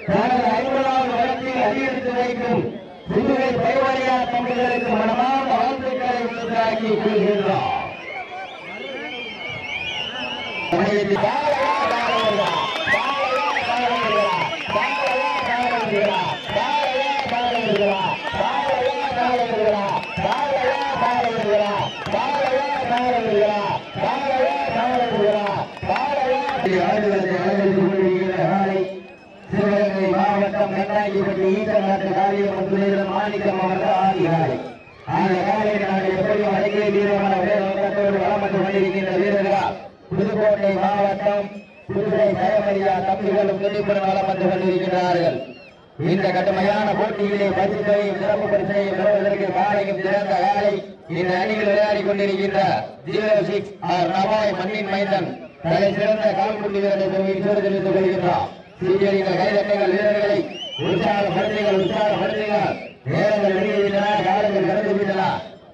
தனது 50வது வயதில் அதிகரித்து வைக்கும் புதுவை பைவாரியா தம்பிகளுக்கு மனமார்ந்த வாழ்த்துக்களை உறுதியாக்கி கொள்கின்றோம். சிவகங்கை மாவட்டம் கண்ணாகிப்பட்டி ஈசநாட்டு காளியம்மன் துணையுடன் மாணிக்கம் அவர்கள் ஆதிகாலை அந்த காலையில் நாங்கள் எப்படியும் அழகிய வீரமான வேலோட்டத்தோடு வளம் வந்து கொண்டிருக்கின்ற வீரர்கள் புதுக்கோட்டை மாவட்டம் புதுவை ஜெயமரியா தம்பிகளும் துணிப்புடன் வளம் வந்து கொண்டிருக்கிறார்கள். இந்த கடுமையான போட்டியிலே பரிசுகளையும் சிறப்பு பரிசையும் பெறுவதற்கு காலையும் சிறந்த காலை இந்த அணியில் விளையாடி கொண்டிருக்கின்ற 06 நவாய் மண்ணின் மைந்தன் தலை சிறந்த கால்குண்டி வீரரை தெரிவித்துக் கொள்கின்றார். சீரியர்கள் கைதட்டுங்கள், வீரர்களை உற்சாகப்படுத்துங்கள். நேரங்கள் வெளியிட்டன, காலங்கள் கடந்து விட்டன.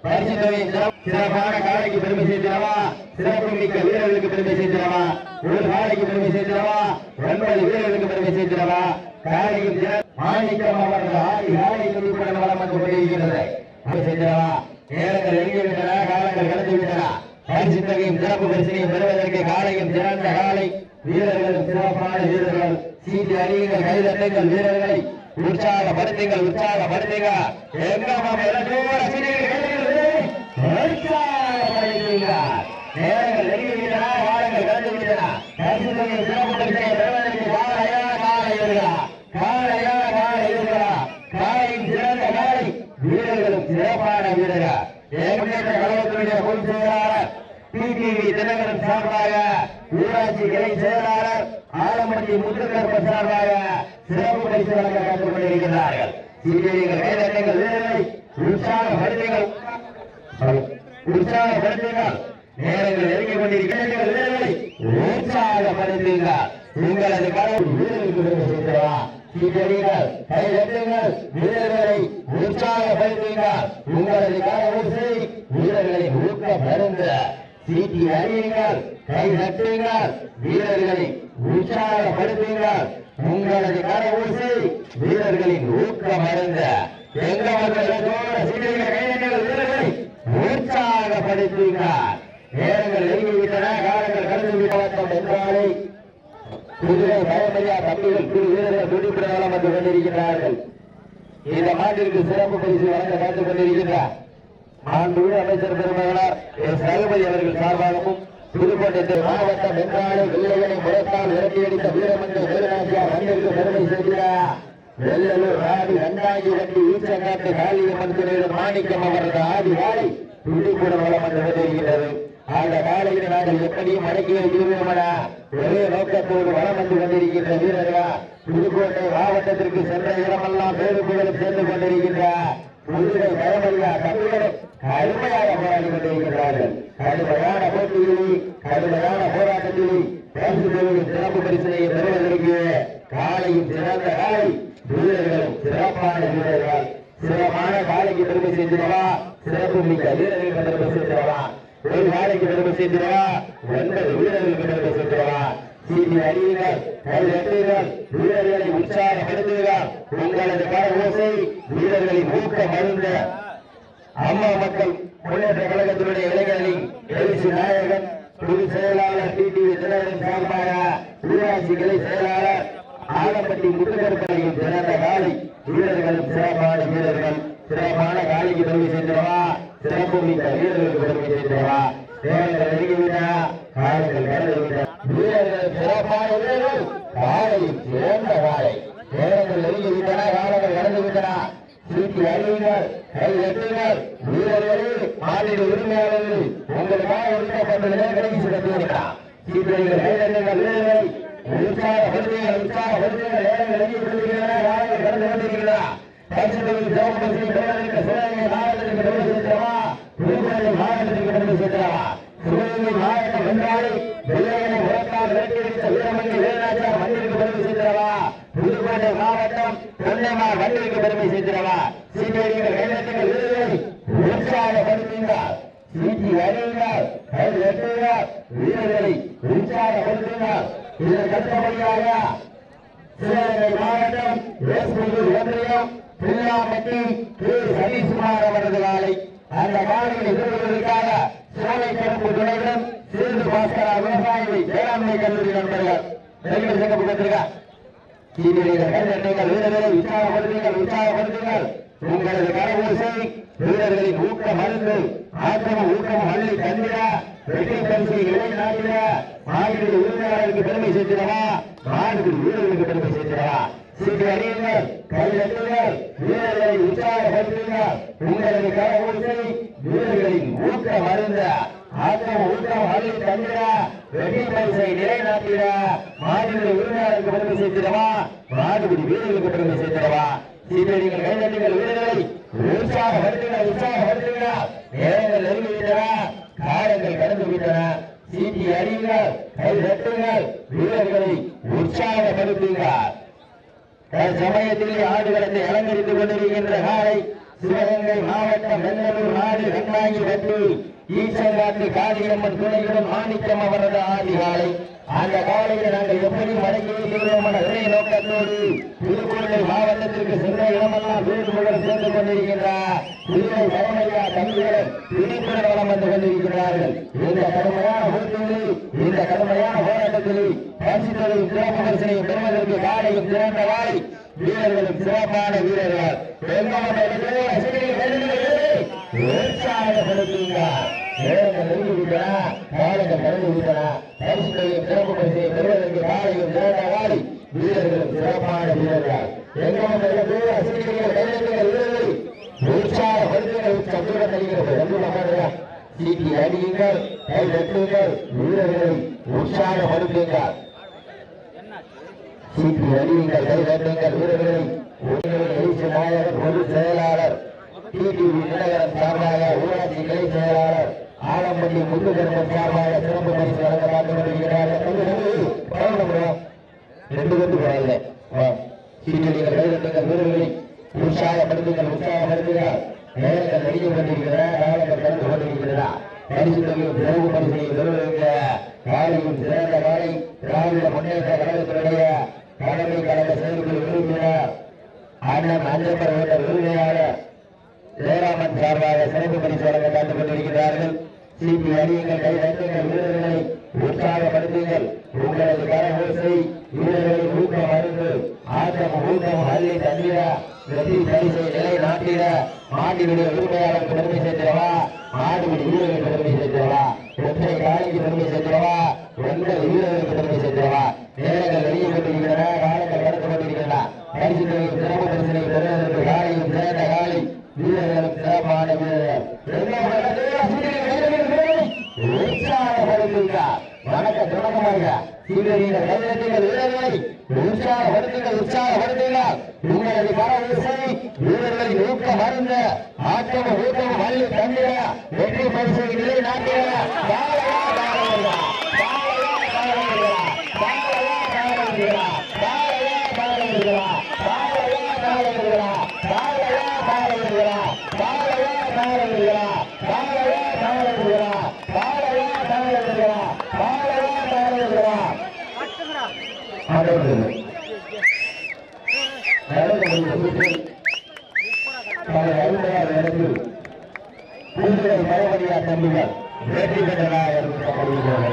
பரிசுகளையும் சிறப்பான காலைக்கு பெருமை சேர்த்திடவா, சிறப்பு மிக்க வீரர்களுக்கு பெருமை சேர்த்திடவா, ஒரு காலைக்கு பெருமை சேர்த்திடவா, 9 வீரர்களுக்கு பெருமை சேர்த்திடவா. காலையும் மாணிக்கம் அவர்கள் ஆடி காலை துணிப்புடன் வளம் வந்து கொண்டிருக்கிறது. நேரங்கள் நெருங்கிவிட்டன, காலங்கள் கடந்து விட்டன. பரிசுத்தையும் சிறப்பு பரிசனையும் பெறுவதற்கு காலையும் சிறந்த காலை, வீரர்களும் சிறப்பான வீரர்கள். சீட்டி அணியுங்கள், கைதட்டுங்கள், வீரர்களை உற்சாகப்படுத்துங்கள். நேரங்கள் நெருங்கிவிட்டன, காலங்கள் கடந்து விட்டன. பரிசுத்தையும் சிறப்பு பரிசனையும் பெறுவதற்கு காலையும் சிறந்த காலை, வீரர்களும் சிறப்பான வீரர்கள். முன்னேற்ற கழகத்தினுடைய பொதுச் செயலாளர் டிடிவி தினகரன் சார்பாக, ஊராட்சி கிளை செயலாளர் ஆலம்பட்டி முத்துக்கருப்ப சார்பாக சிறப்பு பரிசு வழங்க காத்துக் கொண்டிருக்கிறார்கள். சீரியர்கள் கைதட்டுங்கள், வீரர்களை உற்சாகப்படுத்துங்கள். நேரங்கள் நெருங்கிக் கொண்டிருக்கின்ற வீரர்களை உற்சாகப்படுத்துங்கள். உங்களது கடவுள் வீரர்களுக்கு பெருமை சேர்க்கிறவா, சீரியர்கள் கைதட்டுங்கள், வீரர்களை உற்சாகப்படுத்துங்கள். உங்களது கடவுள் வீரர்களை ஊக்கப்படுங்க. சீட்டி அறியுங்கள், கைதட்டுங்கள், வீரர்களை உற்சாகப்படுத்துங்கள். உங்களது கடவுள் வீரர்களின் ஊக்கம் அருந்த வீரர்களை உற்சாகப்படுத்துங்கள். நேரங்கள் நெருங்கிவிட்டன, காலங்கள் கடந்து விட்டோம் என்றாலே புதுவை ஜெயமரியா தம்பிகள் திரு வீரர்கள் துடிப்புடன் வளம் வந்து கொண்டிருக்கிறார்கள். இந்த மாட்டிற்கு சிறப்பு பரிசு வழங்க காத்துக் கொண்டிருக்கிறார் மாண்புமிகு அமைச்சர் பெருமகனார் எஸ். ரகுபதி அவர்கள் சார்பாகவும், புதுக்கோட்டை மாவட்டம் வென்றாலே வெள்ளையனை முறைத்தால் விரட்டியடித்த வீரமங்கை வேலுநாச்சியார் மண்ணிற்கு பெருமை சேர்க்கிறார். வெள்ளலூர் ராணி கண்டாங்கி வண்டி ஈச்சங்காட்டு காளியம்மன் துணையுடன் மாணிக்கம் அவரது ஆதி காலை துடிப்புடன் வளம் வந்து கொண்டிருக்கிறது. அந்த காலையில் நாங்கள் எப்படியும் அடக்கி வைக்கிறோமடா ஒரே நோக்கத்தோடு வளம் வந்து கொண்டிருக்கின்ற வீரர்கள் புதுக்கோட்டை மாவட்டத்திற்கு சென்ற இடமெல்லாம் பேரு புகழும் சேர்ந்து கொண்டிருக்கின்றார். புதுவை ஜெயமரியா தம்பிகளும் கடுமையாக போராடி கொண்டிருக்கிறார்கள். கடுமையான போட்டியிலே, கடுமையான போராட்டத்திலே சிறப்பு பரிசனையை பெறுவதற்கு காலையும் சிறந்த காலை, வீரர்களும் சிறப்பான வீரர்கள். சிறப்பான காலைக்கு பெருமை சேர்த்திடவா, சிறப்பு மிக்க வீரர்களுக்கு பெருமை சேர்த்திடவா, ஒரு காலைக்கு பெருமை சேர்த்திடவா, 9 வீரர்களுக்கு பெருமை சேர்த்திடவா. சீட்டி அறியுங்கள், கைதட்டுங்கள், வீரர்களை உற்சாகப்படுத்துங்கள். உங்களது கர ஓசை வீரர்களின் ஊக்கம் அருந்த அம்மா மக்கள் முன்னேற்ற கழகத்தினுடைய இளைஞர்களின் எழுச்சி நாயகன் பொதுச் செயலாளர் டிடிவி தினகரன் சார்பாக, ஊராட்சி கிளை செயலாளர் ஆலம்பட்டி முத்துக்கருப்பையும் சிறந்த காலை, வீரர்களும் சிறப்பான வீரர்கள். சிறப்பான காலைக்கு பெருமை சேர்ந்தவா, சிறப்பு மிக்க வீரர்களுக்கு பெருமை சேர்ந்தவா. நேரங்கள் நெருங்கிவிட்டன, காலங்கள் கடந்துவிட்டன. வீரர்கள் சிறப்பான வீரர்கள், காலையும் சிறந்த காலை. நேரங்கள் நெருங்கிவிட்டன, காலங்கள் கடந்துவிட்டன. சீட்டி அறியுங்கள், கைதட்டுங்கள், வீரர்களே, மாநில உரிமையாளர்கள், உங்களுக்காக ஒதுக்கப்பட்டுள்ளதை கடைசி நடத்தியிருக்கிறார். சீட்டிகள் கைதட்டுங்கள், வீரர்களை உற்சாகப்படுத்துங்கள். நேரங்கள் நெருங்கிவிடுகின்றன, காலங்கள் கடந்து கொண்டிருக்கிறதா. பரிசுகளின் சிவப்பு பெறுவதற்கு சிவகங்கை மாவட்டத்திற்கு பெருமை சேர்க்கிறவா, புதுக்கோட்டை மாவட்டத்திற்கு பெருமை சேர்க்கிறவா. சிவகங்கை மாவட்டம் வென்றாலே வெள்ளையனை முறைத்தால் விரட்டியடித்த வீரமங்கை வேலுநாச்சியார் மண்ணிற்கு பெருமை சேர்க்கிறவா, புதுக்கோட்டை மாவட்டம் தொண்டைமார் மண்ணிற்கு பெருமை சேர்க்கிறவா. சீட்டியடிகள் கைதட்டுங்கள், வீரர்களை உற்சாகப்படுத்துங்கள். சீட்டி அறியுங்கள், கைதட்டுங்கள், வீரர்களை உற்சாகப்படுத்துங்கள். இதற்கு அடுத்தபடியாக சிவகங்கை மாவட்டம் வேஸ்பூர் ஒன்றியம் பிள்ளாம்பட்டி கே சதீஷ்குமார் அவரது காலை. அந்த காலையை எதிர்கொள்வதற்காக சோலை கருப்பு துணையுடன் சேது பாஸ்கரா விவசாயி வேளாண்மை கல்லூரி நண்பர்கள் வீரர்களை உற்சாகப்படுத்துங்கள். உங்களது கரவூசை வீரர்களின் ஊக்க மருந்து ஆற்றமும் ஊக்கமும் அள்ளி தந்திர வெற்றி பரிசை இளைநாட்டிட மாநில உரிமையாளருக்கு பெருமை சேர்த்திடவா, மாநில வீரர்களுக்கு பெருமை சேர்த்திடவா. சீட்டு அறியுங்கள், கையெழுத்துங்கள், வீரர்களை உற்சாகப்படுத்துங்கள். உங்களது கரவூசை வீரர்களின் ஊக்க மருந்த ஆற்றமும் ஊக்கம் அள்ளி தந்திர வெற்றி பரிசை நிலைநாட்டிட மாநில உரிமையாளருக்கு பெருமை சேர்த்திடவா, மாநில வீரர்களுக்கு பெருமை சேர்த்திடவா. சீட்டடிகள், கைதட்டுங்கள், வீரர்களை உற்சாகப்படுத்துங்கள். நேரங்கள் நெருங்கிவிட்டன, காலங்கள் கடந்து விட்டன. சீட்டி அடியுங்கள், கைதட்டுங்கள், வீரர்களை உற்சாகப்படுத்துங்கள். சமயத்திலே ஆடுகளத்தை அலங்கரித்துக் கொண்டிருக்கின்ற காலை சிவகங்கை மாவட்டம் வெள்ளலூர் நாடு கண்ணாங்கி வெற்றி ஈச்சங்காட்டு காளியம்மன் துணையுடன் மாணிக்கம் அவரது ஆதி காலை. அந்த காலையில் நாங்கள் எப்படி மடங்கி செய்வோம் என ஒரே நோக்கத்தோடு திருக்குறளை மாவட்டத்திற்கு சென்ற இடமெல்லாம் வேண்டுமுடன் சேர்ந்து கொண்டிருக்கின்றார். திருவை பரமையா தம்பிகளும் திருக்குறள் வளம் வந்து கொண்டிருக்கிறார்கள். இந்த கடுமையான போட்டியில், இந்த கடுமையான போராட்டத்தில் பரிசுகளையும் சிறப்பு பரிசனையும் பெறுவதற்கு காலையும் சிறந்த காலை, வீரர்களும் சிறப்பான வீரர்கள். உற்சாகப்படுத்துங்கள். நேரங்கள் நெருங்கிவிட்டன, காலங்கள் கடந்து விட்டன. பரிசுகளையும் சிறப்பு பரிசையை பெறுவதற்கு காலையும் சிறந்த காலை, வீரர்களும் சிறப்பான வீரர்கள். உற்சாகப்படுத்துங்கள். சீட்டி அடியுங்கள், கை தட்டுங்கள், வீரர்களை உற்சாகப்படுத்துங்கள். சீட்டி அடியுங்கள், கை தட்டுங்கள், வீரர்களை. நாயகர் பொதுச் செயலாளர் டிடிவி தினகரன் சார்பாக ஊராட்சி கிளை செயலாளர் ஆலம்பட்டி முத்துகர்மன் சார்பாக சிறப்பு பரிசு வழங்க பார்த்து கொண்டிருக்கிறார்கள். சீட்டடிகள், கைதட்டுங்கள், வீரர்களை உற்சாகப்படுத்துங்கள். நேரங்கள் நெருங்கிக் கொண்டிருக்கிறதா, காலங்கள் கடந்து கொண்டிருக்கிறதா. பரிசு தொகையும் சிறப்பு பரிசையும் பெறுவதற்கு காலையும் சிறந்த காலை திராவிட முன்னேற்ற கழகத்தினுடைய தலைமை கழக செயற்குழு உறுப்பினர் அண்ணன் அஞ்சப்பர் ஓட்டர் உரிமையாளர் ஜெயராமன் சார்பாக சிறப்பு பரிசு வழங்க காத்துக் கொண்டிருக்கிறார்கள். சீட்டி அடியுங்கள், கை தட்டுங்கள், வீரர்களை உற்சாகப்படுத்துங்கள். உங்களது கரகோசை வீரர்களின் ஊக்கம் அருந்து ஆற்றமும் ஊக்கமும் அள்ளி தந்திர வெற்றி பரிசை நிலை நாட்டிட மாட்டினுடைய உரிமையாளருக்கு பெருமை சேர்த்திடவா, மாடுபிடி வீரர்களுக்கு பெருமை சேர்த்திடவா, ஒற்றை காலைக்கு பெருமை சேர்த்திடவா, உங்கள் வீரர்களுக்கு பெருமை சேர்த்திடவா. நேரங்கள் வெளியே கொண்டிருக்கின்றன, காலங்கள் கடந்து கொண்டிருக்கின்றன. பரிசுகளையும் சிறப்பு பரிசனை பெறுவதற்கு காலையும் சிறந்த காலை, வீரர்களும் சிறப்பான வீரர்கள். வணக்கம் தொடக்கமாக சீரடிகள், கைதட்டுங்கள், வீரர்களை உற்சாகப்படுத்துங்கள். உங்களது கரவூசை வீரர்களின் ஊக்கம் அருந்த ஆற்றமும் ஊக்கமும் அள்ளி தந்திர வெற்றி பரிசை நிலை நாட்டிட தம்பிகள் வெற்றி பெற்றதாக இருக்கப்படுகிறது.